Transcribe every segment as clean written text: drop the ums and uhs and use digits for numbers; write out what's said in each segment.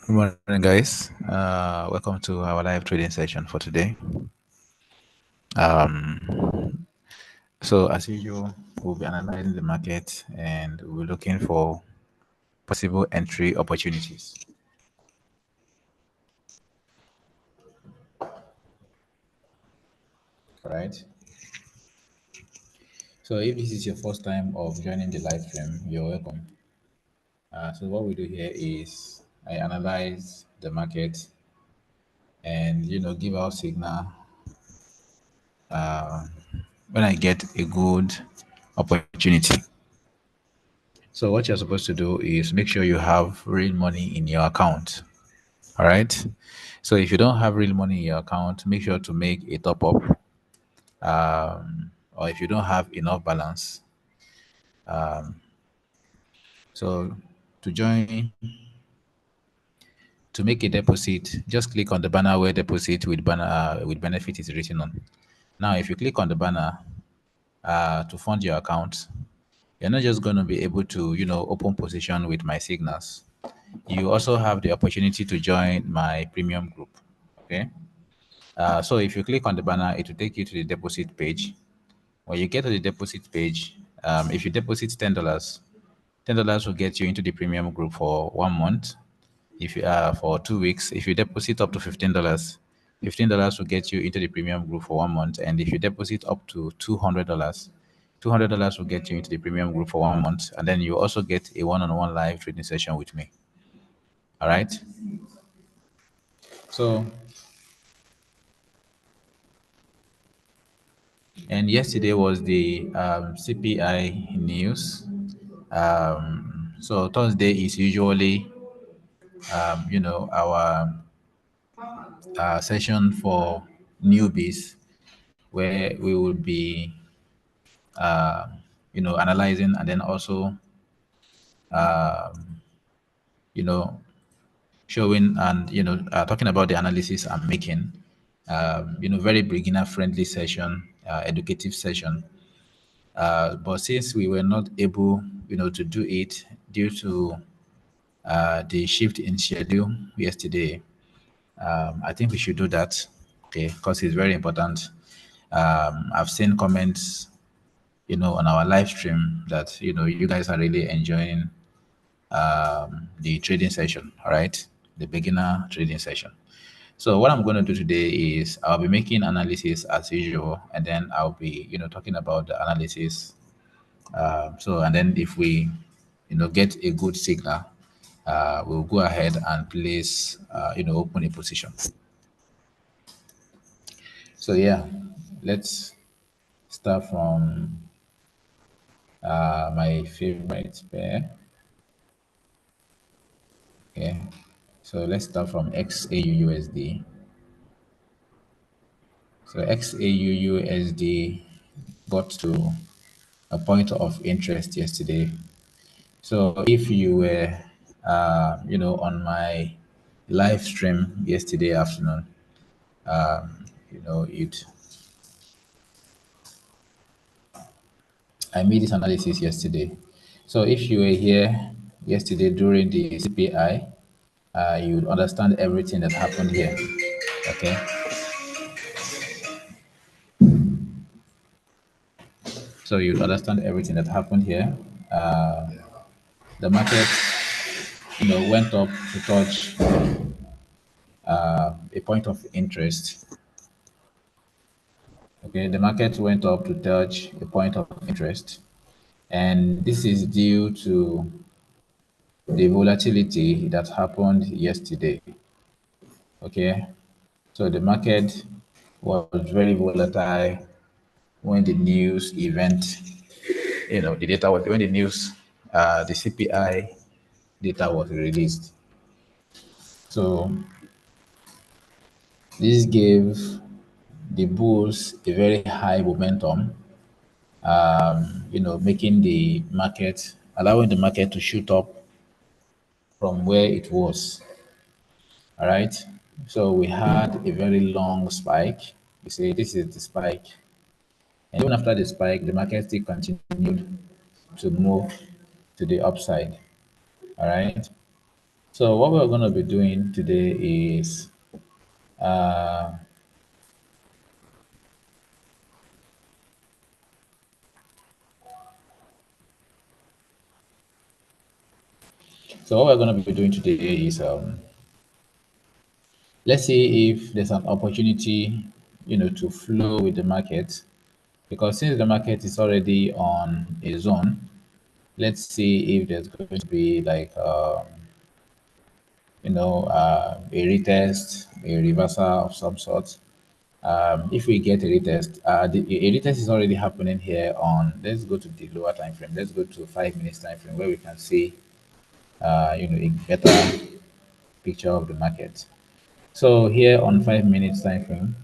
Good morning, guys. Welcome to our live trading session for today. So, as usual, we'll be analyzing the market and we're looking for possible entry opportunities. All right. So, if this is your first time of joining the live stream, you're welcome. So, what we do here is I analyze the market and give out signal when I get a good opportunity. So what you're supposed to do is make sure you have real money in your account. All right. So if you don't have real money in your account, make sure to make a top up. Or if you don't have enough balance, so to join to make a deposit, just click on the banner where deposit with banner with benefit is written on. Now, if you click on the banner to fund your account, you're not just going to be able to open position with my signals. You also have the opportunity to join my premium group. Okay. So if you click on the banner, it will take you to the deposit page. When you get to the deposit page, if you deposit $10 will get you into the premium group for 1 month. If you for 2 weeks, if you deposit up to $15 will get you into the premium group for 1 month. And if you deposit up to $200 will get you into the premium group for 1 month. And then you also get a one-on-one live trading session with me. All right. So, and yesterday was the CPI news. So Thursday is usually, our session for newbies, where we will be, analyzing and then also, you know, showing and talking about the analysis I'm making. Very beginner friendly session, educative session. But since we were not able, to do it due to the shift in schedule yesterday, I think we should do that, okay, because it's very important. I've seen comments, on our live stream that you guys are really enjoying the trading session, all right, the beginner trading session. So what I'm going to do today is I'll be making analysis as usual, and then I'll be, talking about the analysis. So and then if we, get a good signal, we'll go ahead and place, open a position. So yeah, let's start from my favorite pair. Okay, so let's start from XAUUSD. So XAUUSD got to a point of interest yesterday. So if you were, on my live stream yesterday afternoon, it I made this analysis yesterday. So if you were here yesterday during the CPI, you would understand everything that happened here. Okay. So you understand everything that happened here. The market, went up to touch a point of interest. Okay, the market went up to touch a point of interest, and this is due to the volatility that happened yesterday. Okay, so the market was very volatile when the news event, the data was when the news, the CPI data was released. So this gave the bulls a very high momentum, making the market, allowing the market to shoot up from where it was. All right. So we had a very long spike. You see, this is the spike. And even after the spike, the market still continued to move to the upside. All right. So what we're going to be doing today is uh, so what we're going to be doing today is let's see if there's an opportunity, to flow with the market, because since the market is already on a zone, let's see if there's going to be like a retest, a reversal of some sort. If we get a retest, a retest is already happening here on. Let's go to the lower time frame. Let's go to 5 minutes time frame where we can see a better picture of the market. So here on 5 minutes time frame,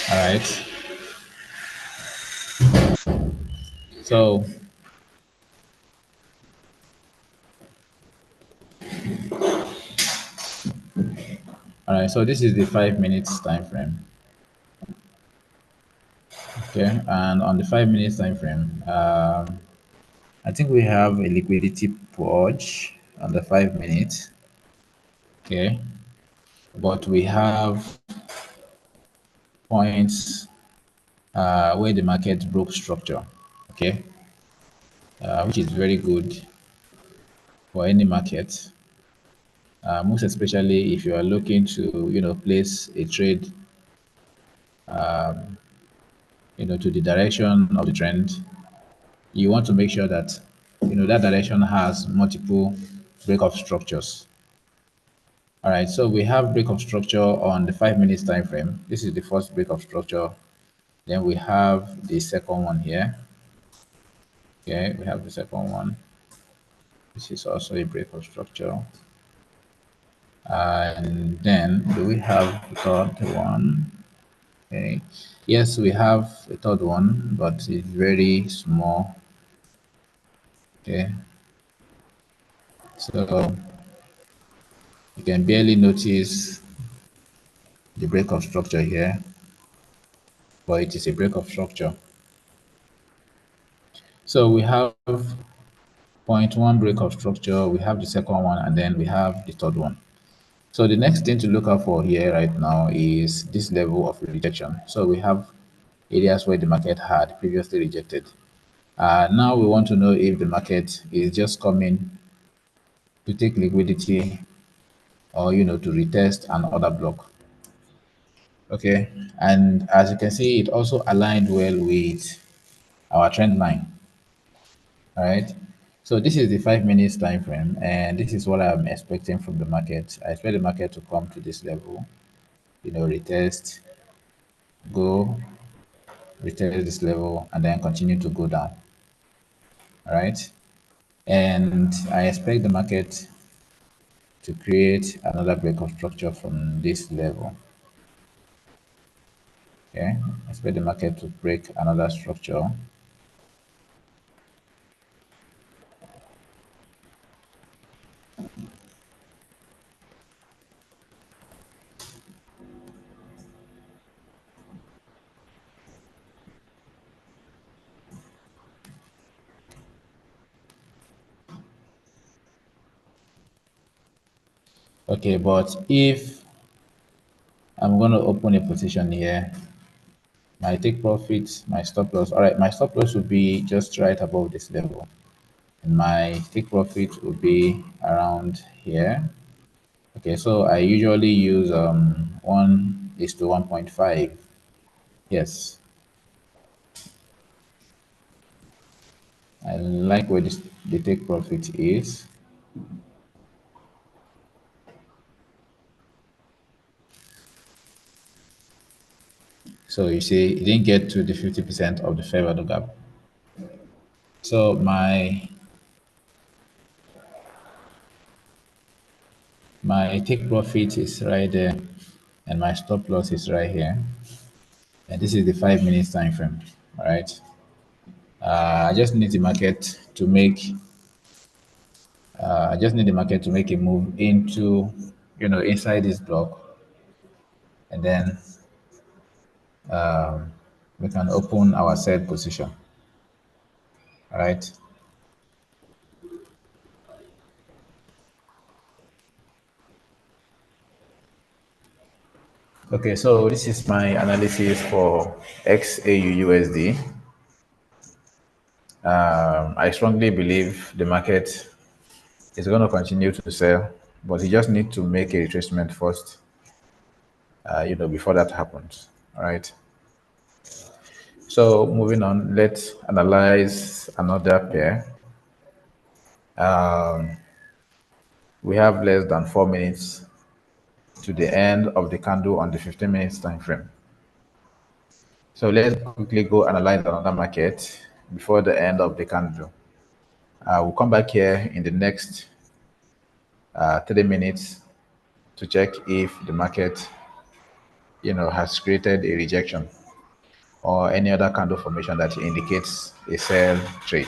all right. So all right. So this is the 5 minutes time frame. Okay, and on the 5 minutes time frame, I think we have a liquidity purge on the 5 minutes. Okay, but we have points where the market broke structure. Okay, which is very good for any market. Most especially if you are looking to place a trade to the direction of the trend. You want to make sure that that direction has multiple break of structures. All right, so we have break of structure on the 5 minutes time frame. This is the first break of structure. Then we have the second one here. Okay, we have the second one. This is also a break of structure. And then do we have the third one? Okay. Yes, we have a third one, but it's very small. Okay. So you can barely notice the break of structure here, but it is a break of structure. So we have point one break of structure, we have the second one, and then we have the third one. So the next thing to look out for here right now is this level of rejection. So we have areas where the market had previously rejected. Now we want to know if the market is just coming to take liquidity or to retest another block. Okay, and as you can see, it also aligned well with our trend line. All right. So this is the 5 minutes time frame, and this is what I'm expecting from the market. I expect the market to come to this level, retest, go, retest this level, and then continue to go down. All right. And I expect the market to create another break of structure from this level. Okay. I expect the market to break another structure. Okay, but if I'm going to open a position here, my take profit, my stop loss. All right, my stop loss would be just right above this level. And my take profit would be around here. Okay, so I usually use 1:1.5. Yes, I like where the take profit is. So you see, it didn't get to the 50% of the fair value gap. So my take profit is right there, and my stop loss is right here. And this is the 5 minutes time frame. All right. I just need the market to make. I just need the market to make a move into, inside this block, and then um, we can open our sell position. All right. Okay, so this is my analysis for XAUUSD. I strongly believe the market is going to continue to sell, but you just need to make a retracement first, before that happens. All right. So moving on, let's analyze another pair. We have less than 4 minutes to the end of the candle on the 15 minutes time frame. So let's quickly go analyze another market before the end of the candle. We'll come back here in the next 3 minutes to check if the market, has created a rejection or any other candle formation that indicates a sell trade.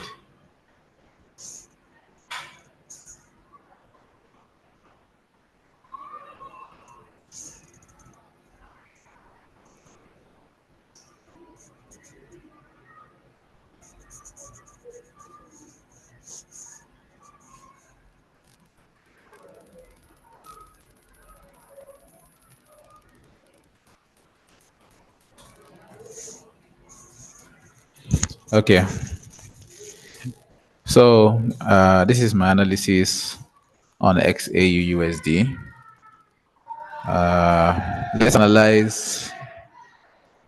Okay, so this is my analysis on XAUUSD. Let's analyze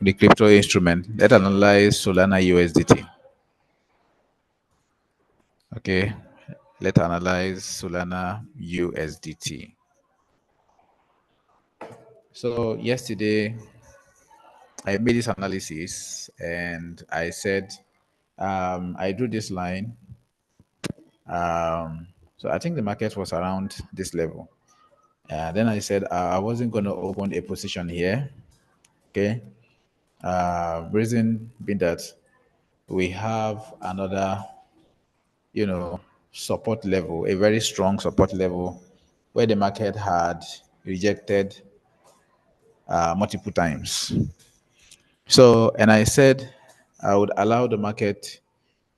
the crypto instrument. Let's analyze Solana USDT. Okay, let's analyze Solana USDT. So yesterday I made this analysis and I said I drew this line. So I think the market was around this level. Then I said I wasn't going to open a position here. Okay. Reason being that we have another, support level, a very strong support level where the market had rejected multiple times. So, and I said I would allow the market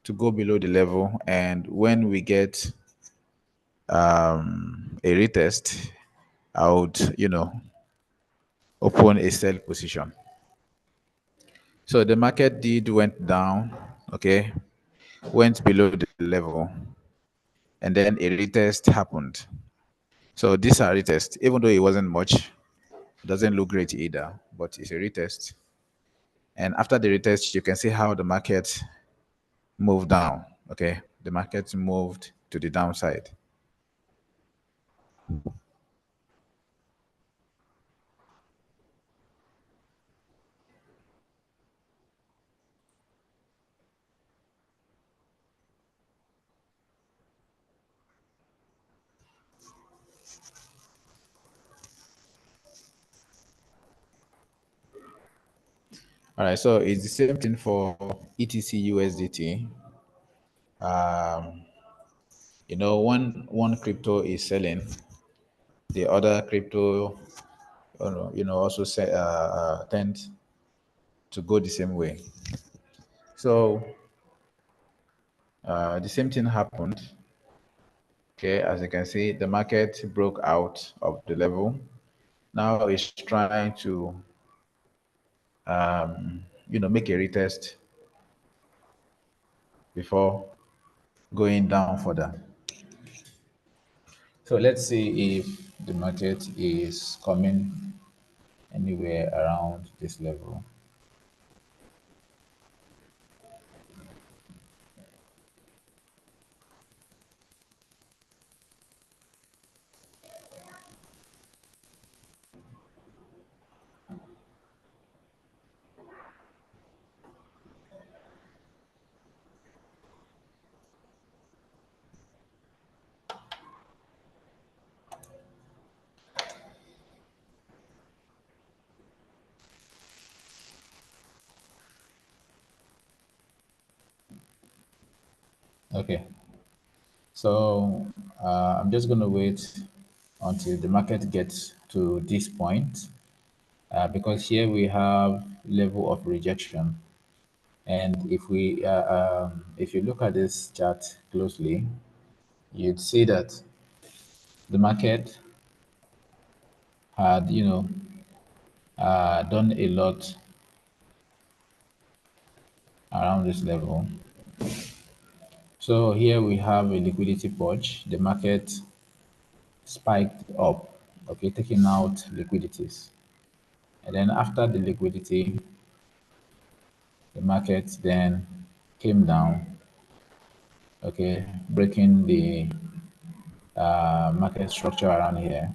to go below the level, and when we get a retest, I would, open a sell position. So the market did went down, okay, went below the level, and then a retest happened. So these are retests, even though it wasn't much, it doesn't look great either, but it's a retest. And after the retest, you can see how the market moved down. Okay, the market moved to the downside. All right, so it's the same thing for ETC USDT. One crypto is selling, the other crypto, also tend to go the same way. So the same thing happened. Okay, as you can see, the market broke out of the level. Now it's trying to, make a retest before going down further. So let's see if the market is coming anywhere around this level. Okay, so I'm just going to wait until the market gets to this point. because here we have level of rejection. And if you look at this chart closely, you'd see that the market had, done a lot around this level. So here we have a liquidity purge. The market spiked up, okay, taking out liquidities. And then after the liquidity, the market then came down, okay, breaking the market structure around here.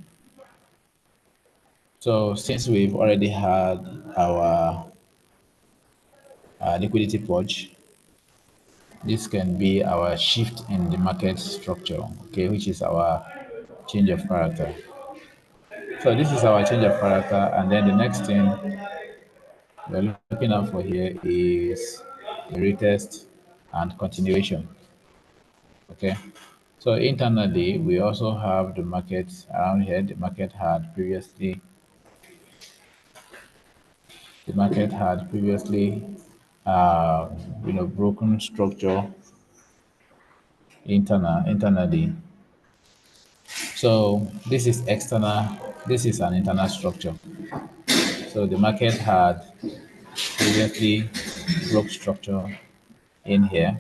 So since we've already had our liquidity purge, this can be our shift in the market structure, okay, which is our change of character. So this is our change of character, and then the next thing we're looking out for here is a retest and continuation. Okay. So internally, we also have the market around here. The market had previously, uh, broken structure internally. So this is external. This is an internal structure. So the market had previously broke structure in here.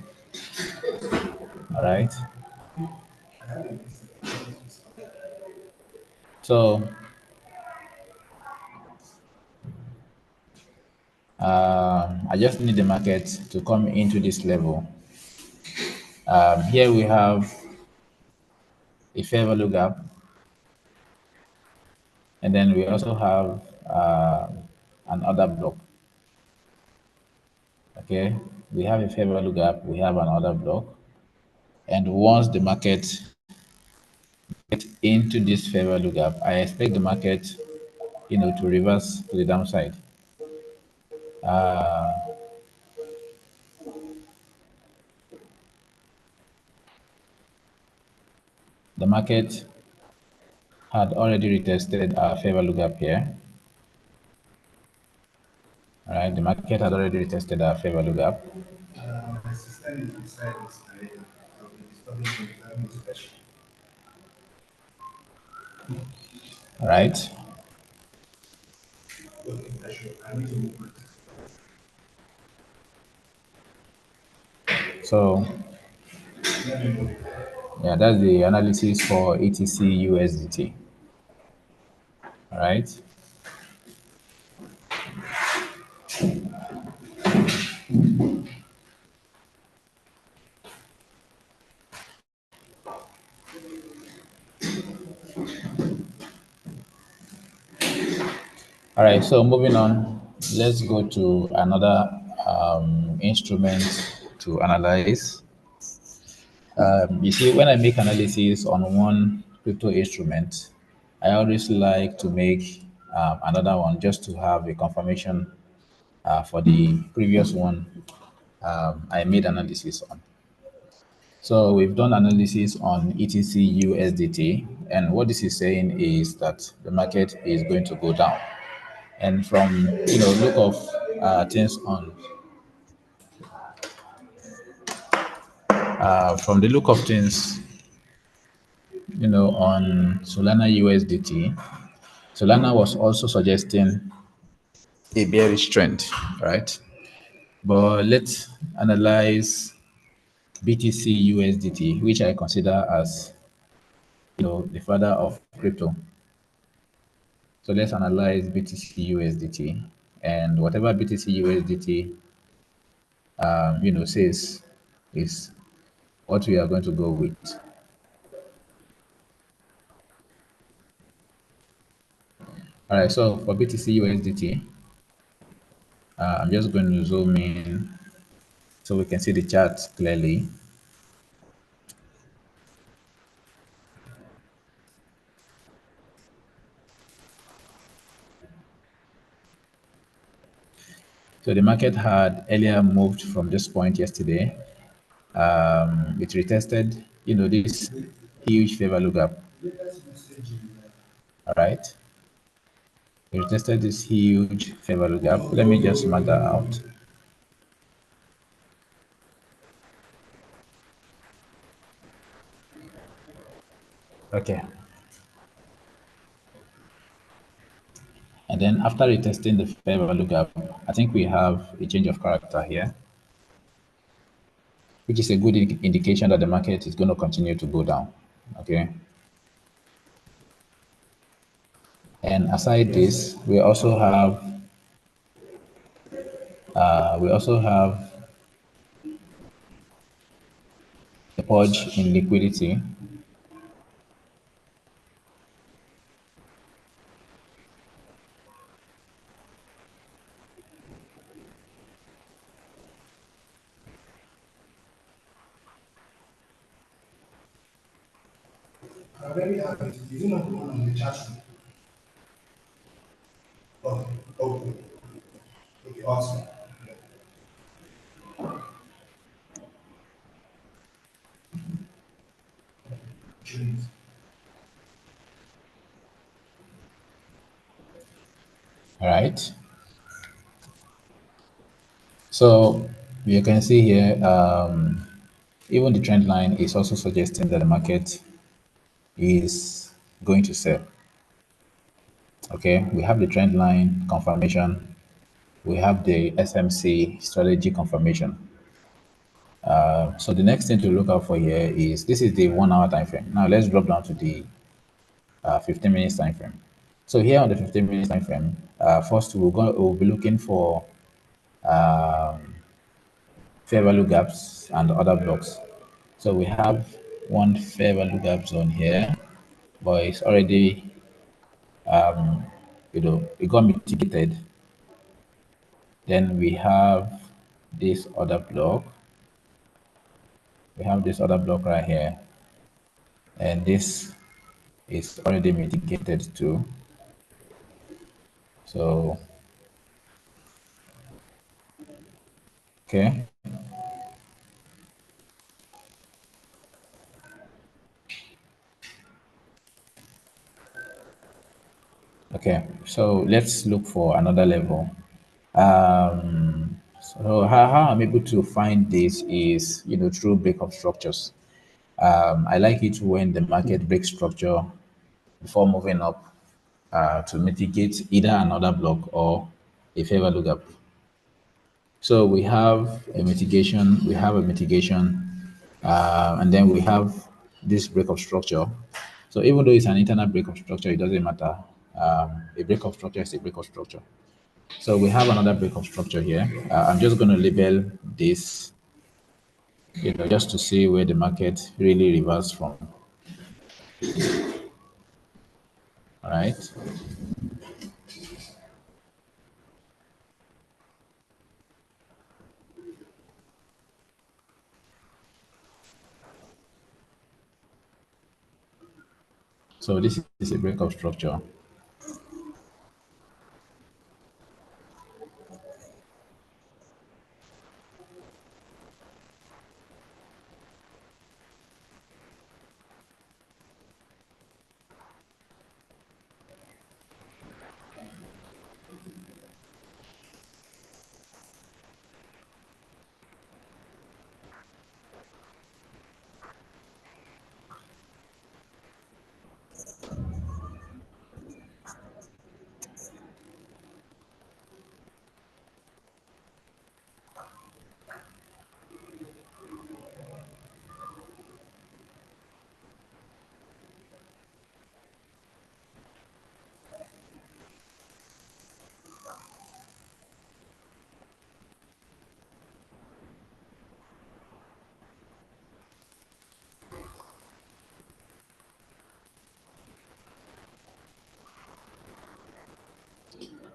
All right. So I just need the market to come into this level. Here we have a fair value gap, and then we also have an order block. Okay, we have a fair value gap, we have an order block, and once the market gets into this fair value gap, I expect the market, to reverse to the downside. The market had already retested our fair value gap here. All right, the market had already retested our fair value gap. My sister is beside this narrator. I'll be disturbing you. Let me fetch. All right. So yeah, that's the analysis for ETC USDT. All right. All right. So moving on, let's go to another instrument to analyze. You see, when I make analysis on one crypto instrument, I always like to make another one just to have a confirmation for the previous one I made analysis on. So we've done analysis on ETC USDT, and what this is saying is that the market is going to go down. And from the look of things, on Solana USDT, Solana was also suggesting a bearish trend, right? But let's analyze BTC USDT, which I consider as the father of crypto. So let's analyze BTC USDT, and whatever BTC USDT says is what we are going to go with. All right, so for BTC USDT, I'm just going to zoom in so we can see the chart clearly. So the market had earlier moved from this point yesterday. It retested, this huge fair value gap. All right. We tested this huge fair value gap. Let me just mark that out. Okay. And then after retesting the fair value gap, I think we have a change of character here, which is a good indication that the market is going to continue to go down. Okay. And aside this, we also have a purge in liquidity. Very happy. You do not go on the chat. Okay, okay, okay, awesome. Jeez. All right. So you can see here, even the trend line is also suggesting that the market is going to sell. Okay, we have the trend line confirmation. We have the SMC strategy confirmation. So the next thing to look out for here is this is the 1 hour time frame. Now let's drop down to the 15 minutes time frame. So here on the 15 minutes time frame, first we'll be looking for fair value gaps and other blocks. So we have one fair value gap zone here, but it's already, it got mitigated. Then we have this other block. We have this other block right here, and this is already mitigated too. So, okay. Okay, so let's look for another level. So how I'm able to find this is, through breakup structures. I like it when the market breaks structure before moving up to mitigate either another block or a fair value gap. So we have a mitigation, and then we have this breakup structure. So even though it's an internal breakup structure, it doesn't matter. A breakup structure is a breakup structure. So we have another breakup structure here. I'm just going to label this, just to see where the market really reverses from. All right. So this is a breakup structure.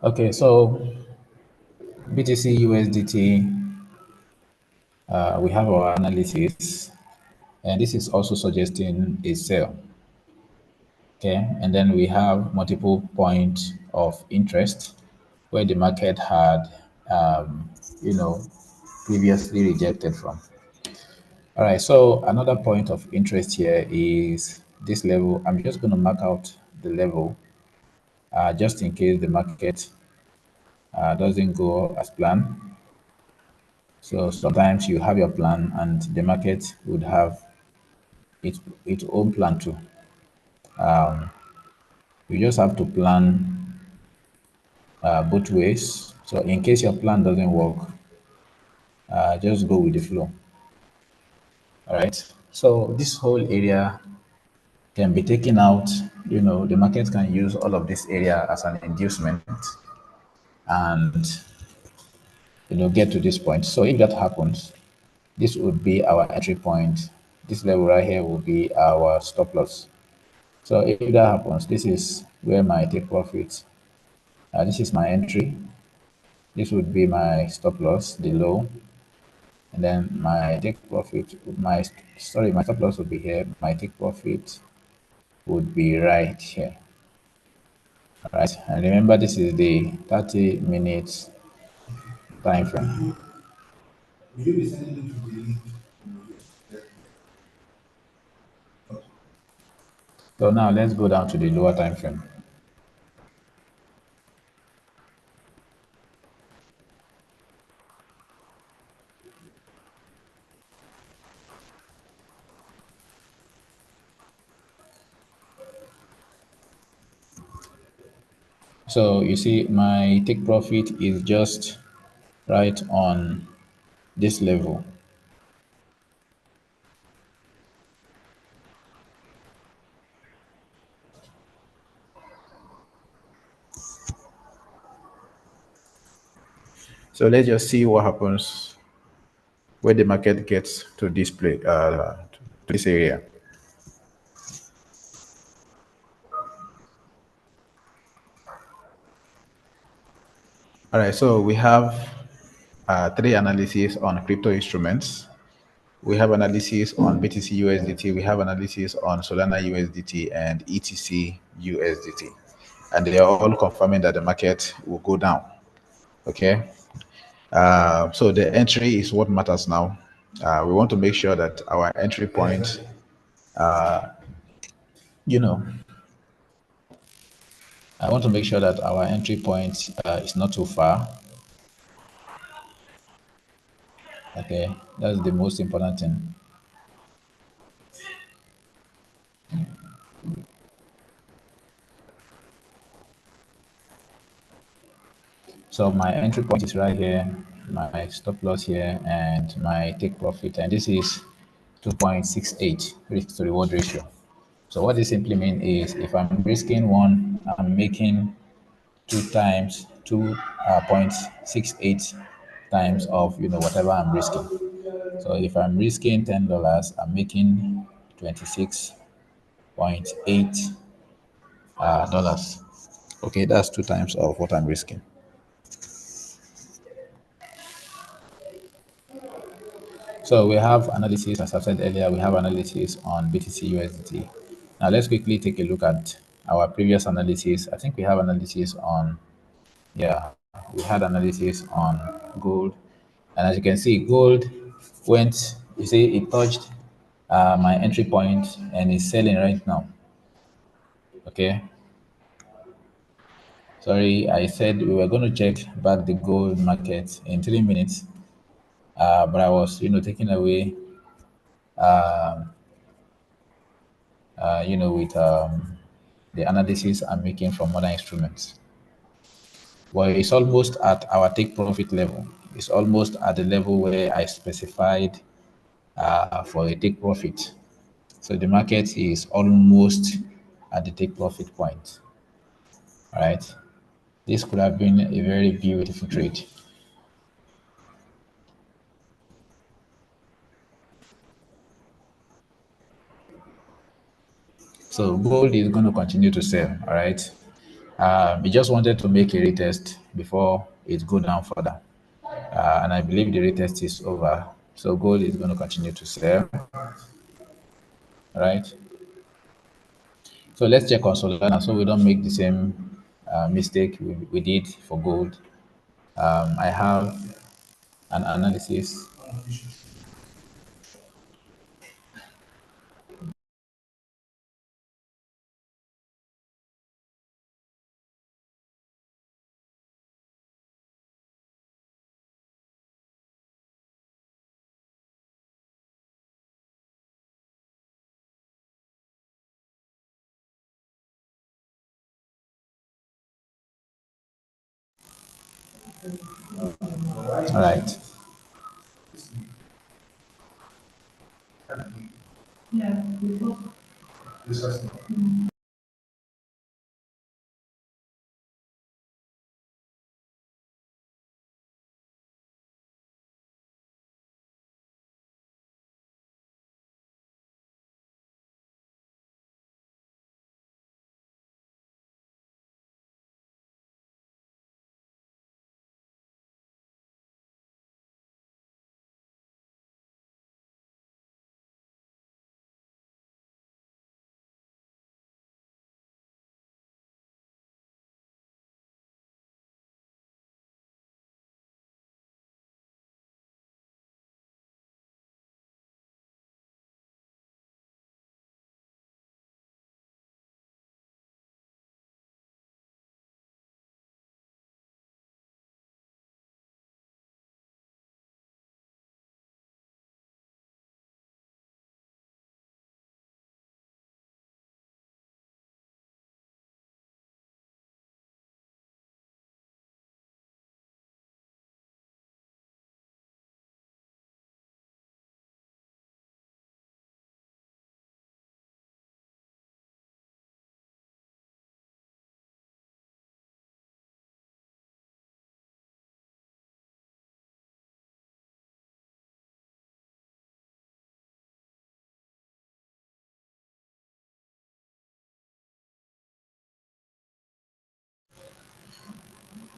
Okay, so BTC USDT, we have our analysis, and this is also suggesting a sell. Okay, and then we have multiple points of interest where the market had, um, you know, previously rejected from. All right, so another point of interest here is this level. I'm just going to mark out the level just in case the market doesn't go as planned. So sometimes you have your plan and the market would have its own plan too. You just have to plan both ways. So in case your plan doesn't work, just go with the flow. All right. So this whole area can be taken out. The market can use all of this area as an inducement and get to this point. So if that happens, this would be our entry point. This level right here will be our stop loss. So if that happens, this is where my take profit. This is my entry. This would be my stop loss, the low, and then my take profit. My stop loss would be here. My take profit would be right here. All right, and remember this is the 30 minutes time frame. Will you be sending me to the link? Yes. Okay. So now let's go down to the lower time frame. So you see my take profit is just right on this level. So let's just see what happens when the market gets to this place, to this area. All right, so we have three analyses on crypto instruments. We have analysis on BTC USDT, we have analysis on Solana USDT and ETC USDT. And they are all confirming that the market will go down. Okay. So the entry is what matters now. We want to make sure that our entry point, you know, I want to make sure that our entry point is not too far. Okay, that's the most important thing. So my entry point is right here, my stop loss here, and my take profit. And this is 2.68 risk to reward ratio. So what this simply means is if I'm risking one, I'm making 2.68 times of whatever I'm risking. So if I'm risking $10, I'm making 26.8 dollars. Okay, that's two times of what I'm risking. So we have analysis, as I said earlier, we have analysis on BTC USDT. Now let's quickly take a look at our previous analysis. I think we have analysis on, yeah, we had analysis on gold. And as you can see, gold went, you see, it touched my entry point and is selling right now. Okay. Sorry, I said we were going to check back the gold market in 3 minutes, but I was, taken away with the analysis I'm making from other instruments. Well, it's almost at our take profit level. It's almost at the level where I specified for a take profit. So the market is almost at the take profit point. All right. This could have been a very beautiful trade. So gold is going to continue to sell. All right. We just wanted to make a retest before it go down further. And I believe the retest is over. So gold is going to continue to sell. All right. So let's check on Solana so we don't make the same mistake we did for gold. I have an analysis. All right.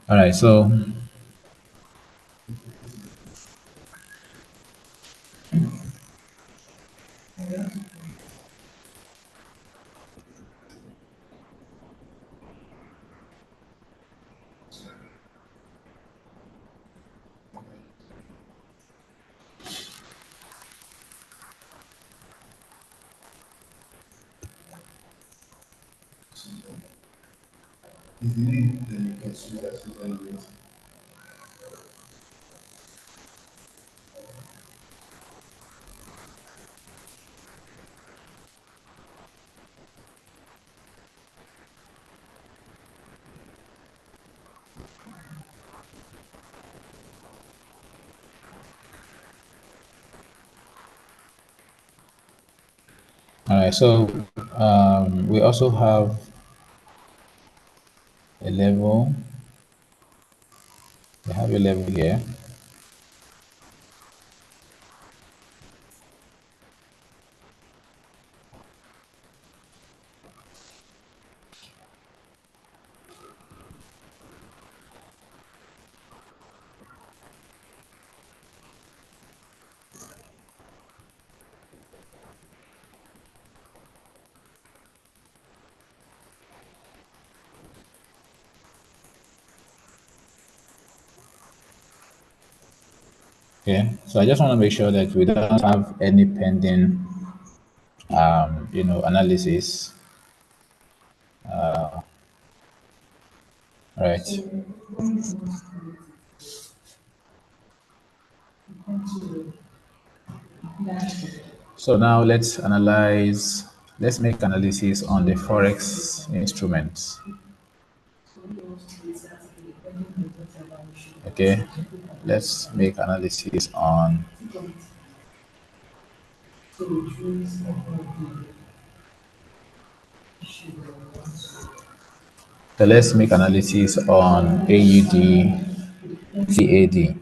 All right. So, all right. So, we also have a level. We have a level here. Okay. So I just want to make sure that we don't have any pending, analysis. All right. So now let's make analysis on the Forex instruments. Okay. Let's make analysis on, let's make analysis on AUD, CAD.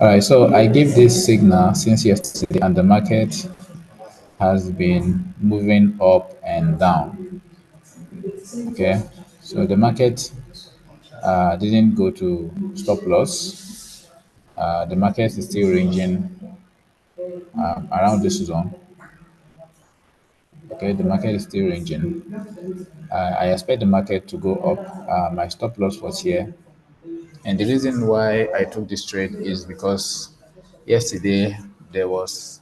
All right, so I give this signal since yesterday, and the market has been moving up and down. Okay, so the market didn't go to stop loss. The market is still ranging around this zone. Okay, the market is still ranging. I expect the market to go up. My stop loss was here, and the reason why I took this trade is because yesterday there was,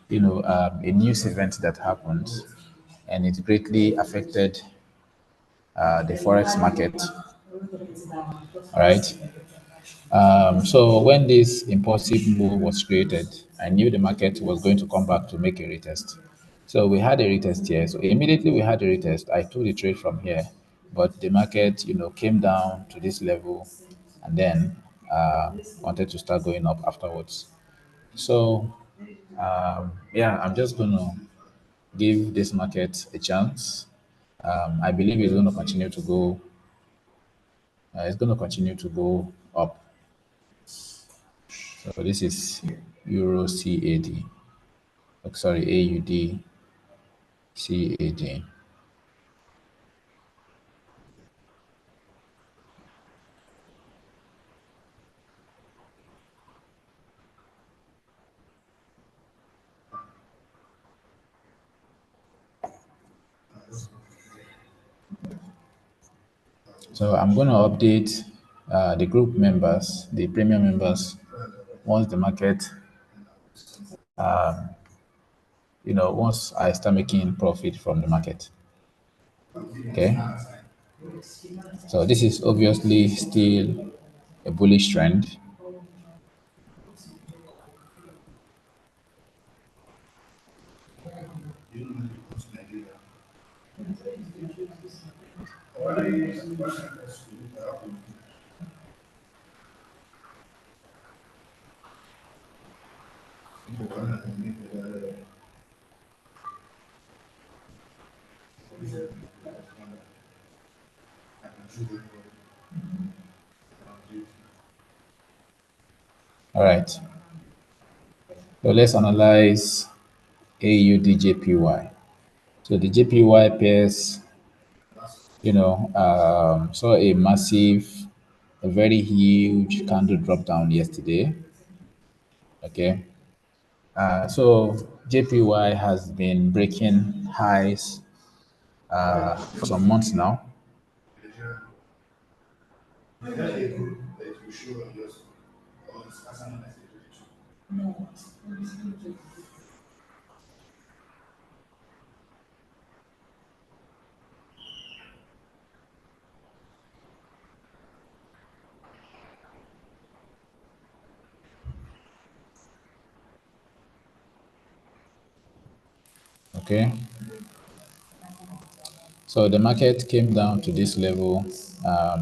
a news event that happened, and it greatly affected the forex market. All right. So when this impulsive move was created, I knew the market was going to come back to make a retest. So we had a retest here. So immediately we had a retest. I took the trade from here, but the market, came down to this level, and then wanted to start going up afterwards. So yeah, I'm just gonna give this market a chance. I believe it's going to continue to go. It's going to continue to go up. So this is Euro CAD. Oh, sorry, AUD CAD. So I'm going to update the group members, the premium members, once the market, once I start making profit from the market. Okay. So this is obviously still a bullish trend. All right. So let's analyze AUDJPY. So the JPY pairs, saw a massive, a very huge candle drop down yesterday. Okay. So JPY has been breaking highs for some months now. Okay. So the market came down to this level.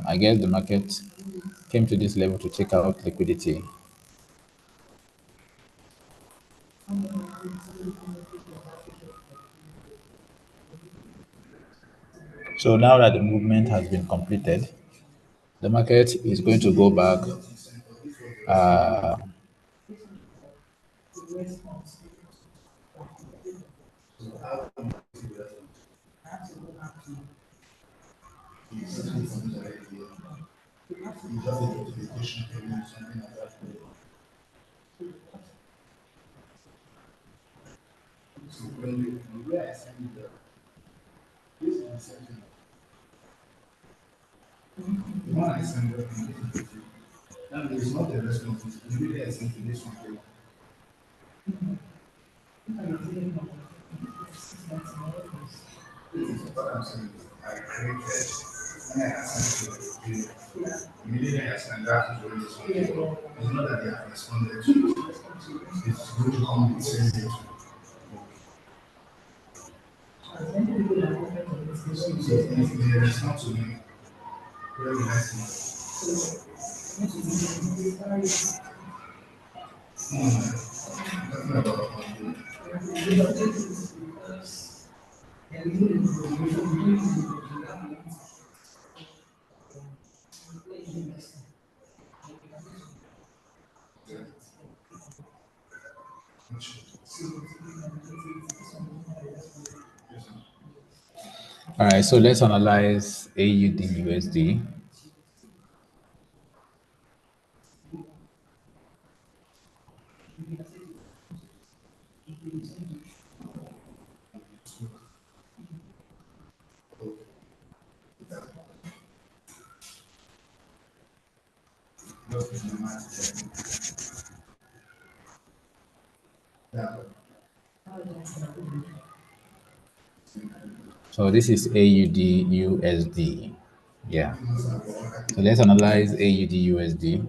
I guess the market came to this level to take out liquidity. So now that the movement has been completed, the market is going to go back. All right, so let's analyze AUD USD. So this is AUD USD. Yeah. So let's analyze AUD USD.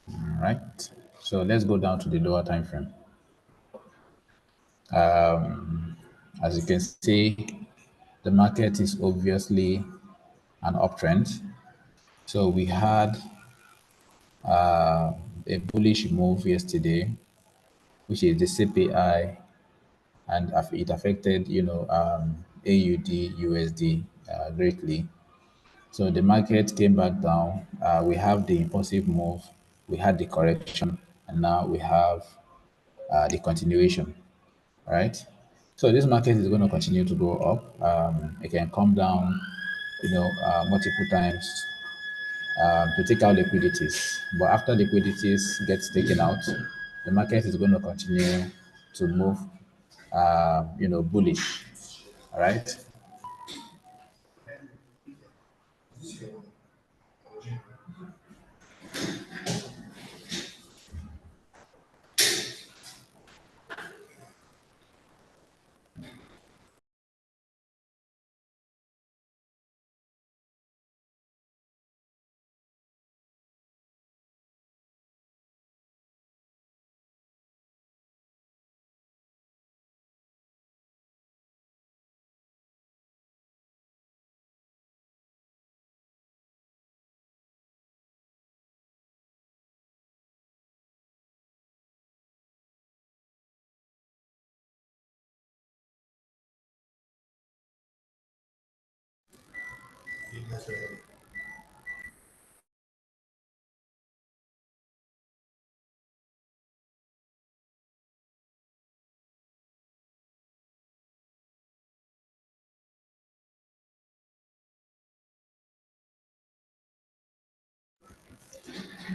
All right. So let's go down to the lower time frame. As you can see, the market is obviously an uptrend. So we had a bullish move yesterday, which is the CPI, and it affected, AUD USD greatly. So the market came back down. We have the impulsive move, we had the correction, and now we have the continuation, right? So this market is going to continue to go up. It can come down, multiple times to take out liquidities. But after liquidities gets taken out, the market is going to continue to move, bullish. All right.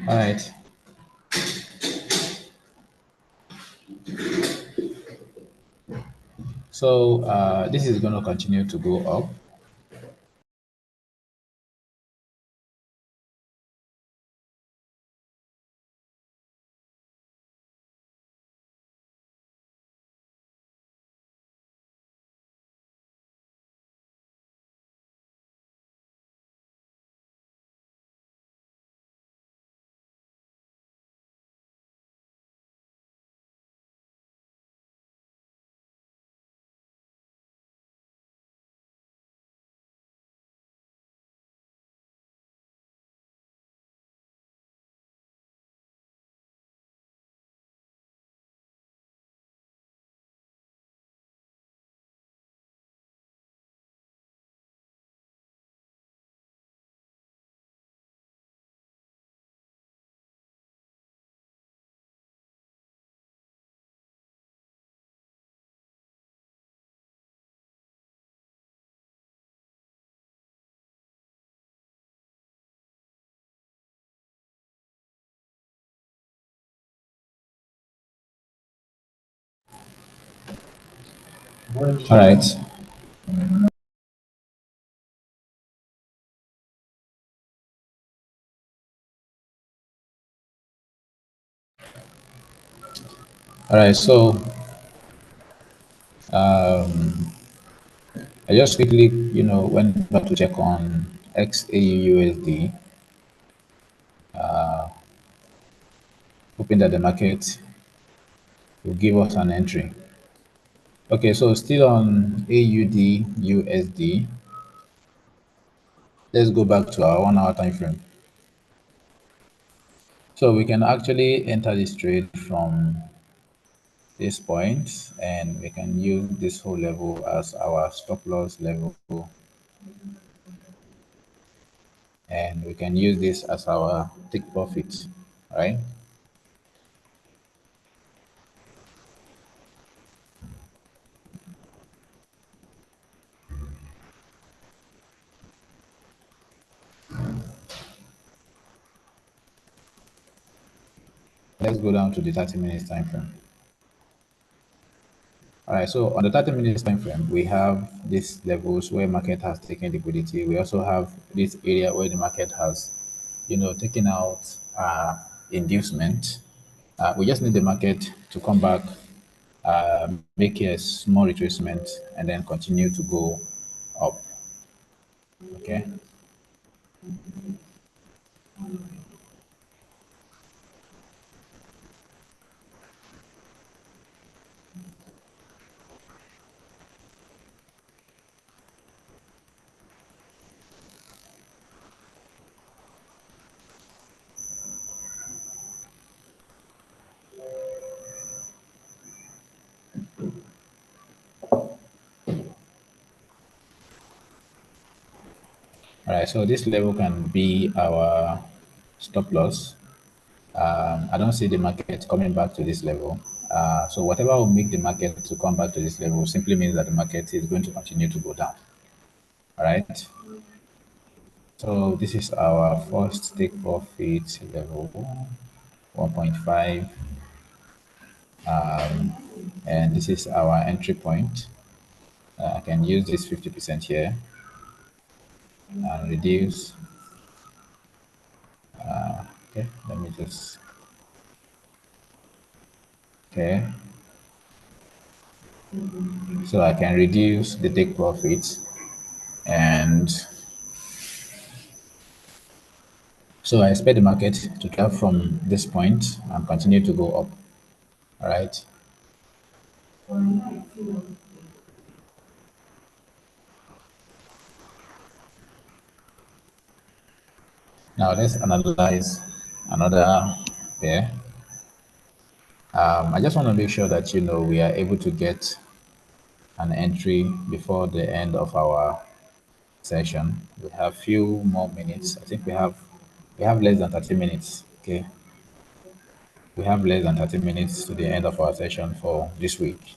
All right. So this is going to continue to go up. All right. All right. So I just quickly, went back to check on XAUUSD, hoping that the market will give us an entry. Okay, so still on AUD USD. Let's go back to our 1 hour time frame. So we can actually enter this trade from this point, and we can use this whole level as our stop loss level, and we can use this as our take profit, right? Let's go down to the 30 minutes time frame. All right, so on the 30 minutes time frame, we have these levels where market has taken liquidity. We also have this area where the market has, taken out inducement. We just need the market to come back, make a small retracement, and then continue to go up. Okay. All right, so this level can be our stop loss. I don't see the market coming back to this level. So whatever will make the market to come back to this level simply means that the market is going to continue to go down. All right. So this is our first take profit level, 1.5, and this is our entry point. I can use this 50% here and reduce. Okay, let me just, okay. So I can reduce the take profit, and so I expect the market to drop from this point and continue to go up. All right. Now let's analyze another pair. I just want to make sure that we are able to get an entry before the end of our session. We have few more minutes. I think we have less than 30 minutes. Okay. We have less than 30 minutes to the end of our session for this week.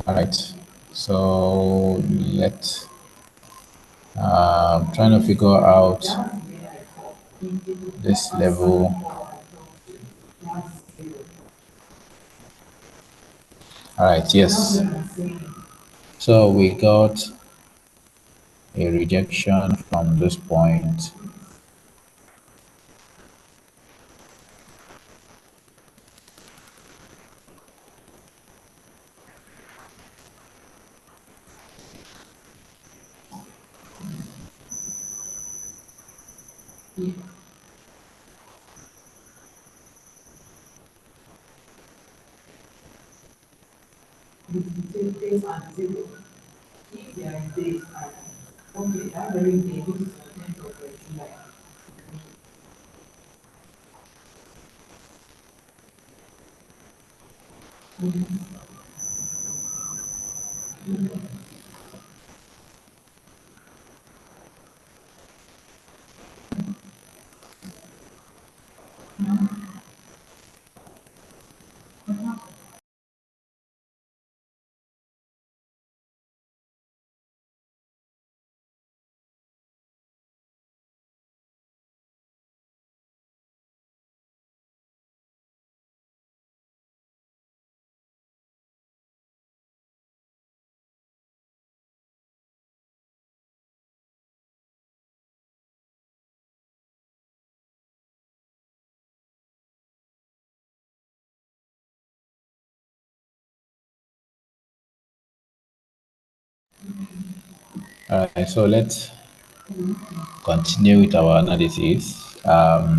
All right. So I'm trying to figure out this level. All right. Yes. So we got a rejection from this point. All right, so let's continue with our analysis.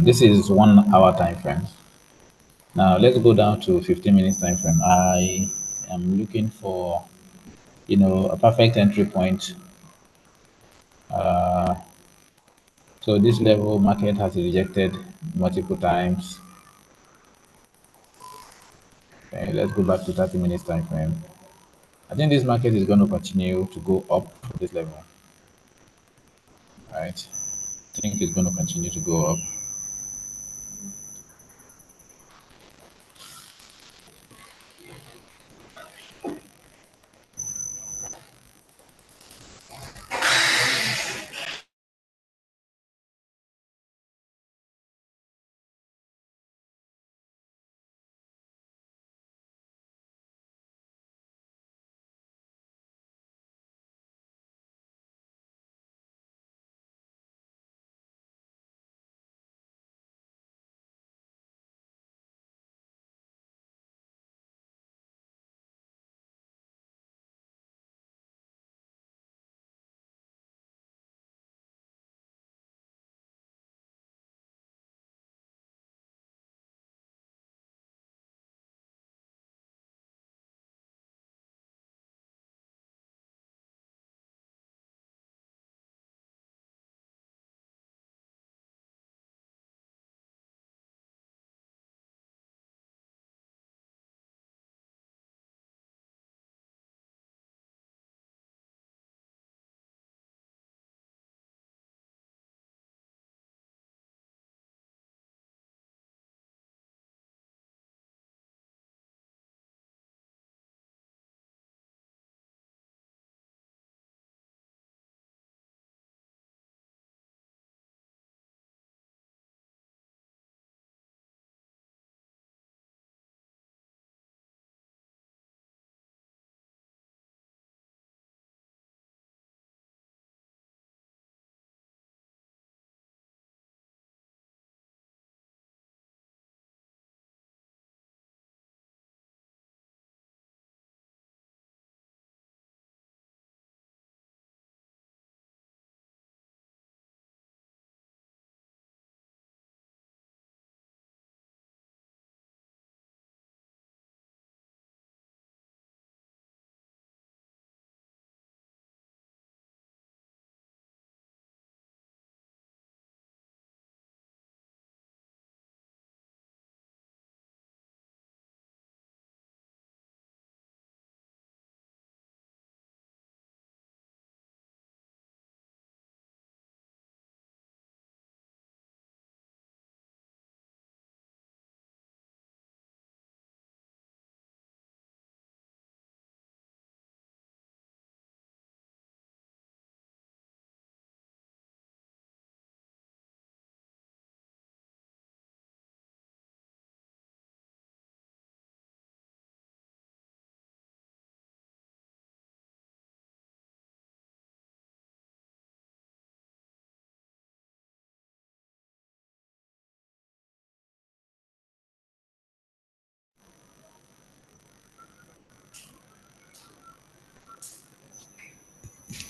This is 1 hour time frame. Now let's go down to 15 minutes time frame. I am looking for, a perfect entry point. So this level market has rejected multiple times. Okay, let's go back to 30 minutes time frame. I think this market is going to continue to go up this level, right? I think it's going to continue to go up.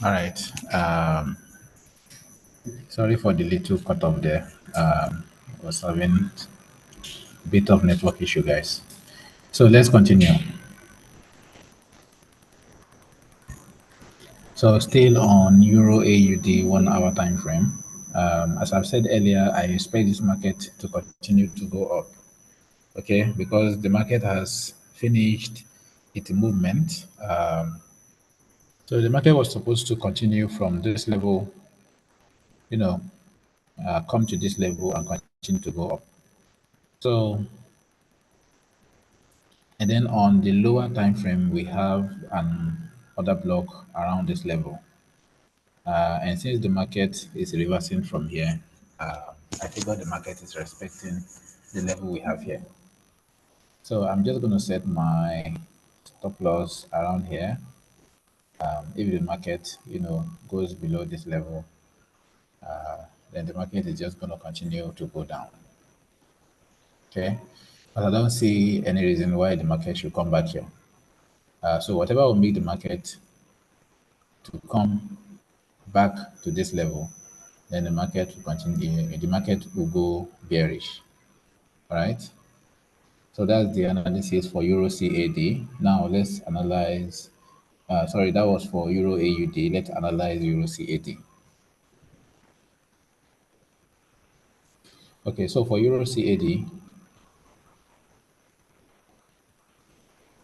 All right. Sorry for the little cut off there. Was having a bit of network issue, guys. So let's continue. So still on Euro AUD 1 hour time frame. As I've said earlier, I expect this market to continue to go up. Okay, because the market has finished its movement. So the market was supposed to continue from this level, you know, come to this level and continue to go up. So, and then on the lower time frame, we have an other block around this level. And since the market is reversing from here, I figure the market is respecting the level we have here. So I'm just going to set my stop loss around here. If the market, goes below this level, then the market is just going to continue to go down. Okay, but I don't see any reason why the market should come back here. So whatever will make the market to come back to this level, then the market will continue. The market will go bearish. All right. So that's the analysis for Euro CAD. Now let's analyze. Sorry, that was for Euro AUD. Let's analyze Euro CAD. Okay, so for Euro CAD,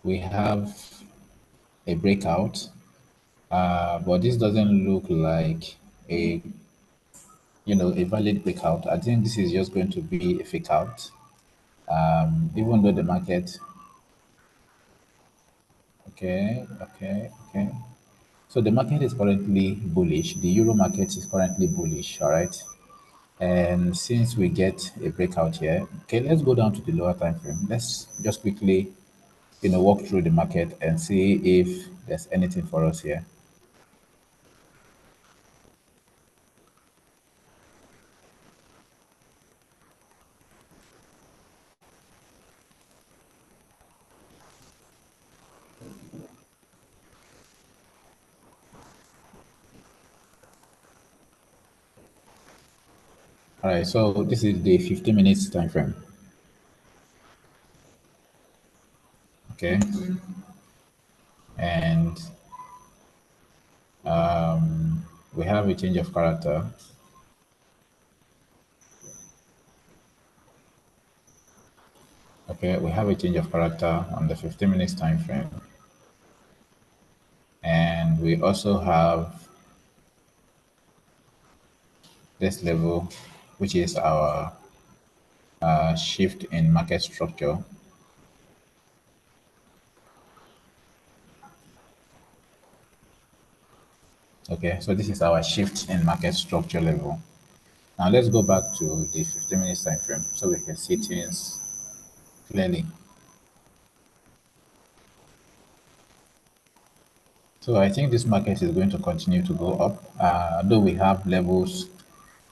we have a breakout, but this doesn't look like a a valid breakout. I think this is just going to be a fake out. Even though the market, okay. So the market is currently bullish. The euro market is currently bullish. All right. And since we get a breakout here, okay, let's go down to the lower time frame. Let's just quickly, walk through the market and see if there's anything for us here. All right, so this is the 15 minutes time frame. Okay, and we have a change of character. Okay, we have a change of character on the 15 minutes time frame, and we also have this level, which is our shift in market structure. Okay, so this is our shift in market structure level. Now let's go back to the 15 minutes time frame so we can see things clearly. So I think this market is going to continue to go up, though we have levels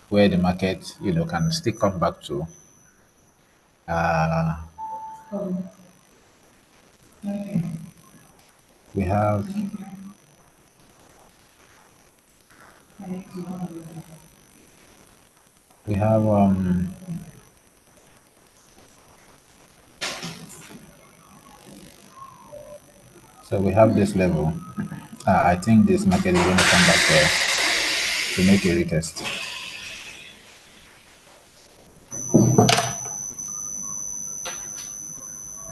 where the market, can still come back to. Uh, we have we have so we have this level. I think this market is going to come back there to make a retest.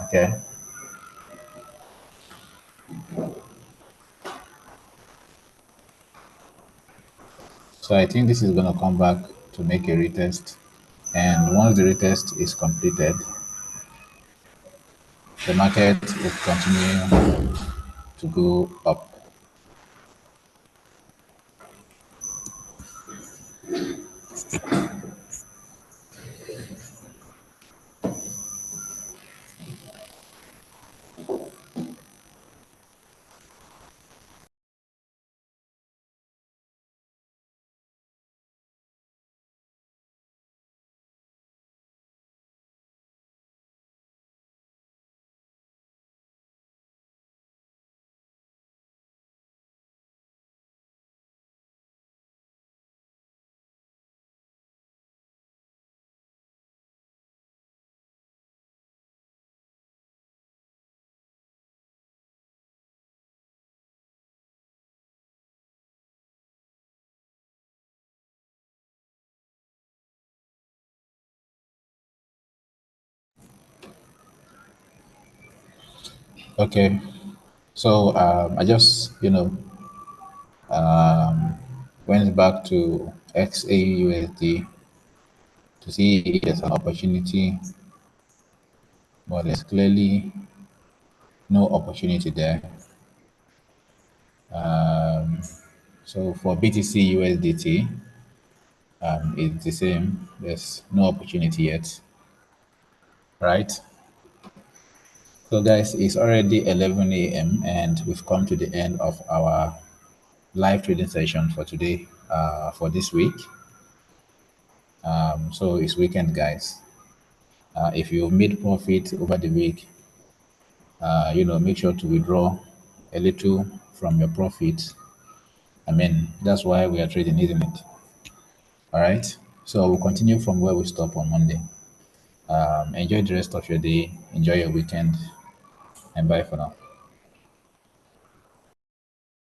Okay. So I think this is going to come back to make a retest. And once the retest is completed, the market will continue to go up. Okay. So I just, went back to XAUSD to see if there's an opportunity, but there's clearly no opportunity there. So for BTC USDT, it's the same. There's no opportunity yet, right? So guys, it's already 11 a.m. and we've come to the end of our live trading session for today, for this week. So it's weekend, guys. If you made profit over the week, make sure to withdraw a little from your profit I mean, that's why we are trading, isn't it? All right. So we'll continue from where we stop on Monday. Enjoy the rest of your day. Enjoy your weekend. And bye for now.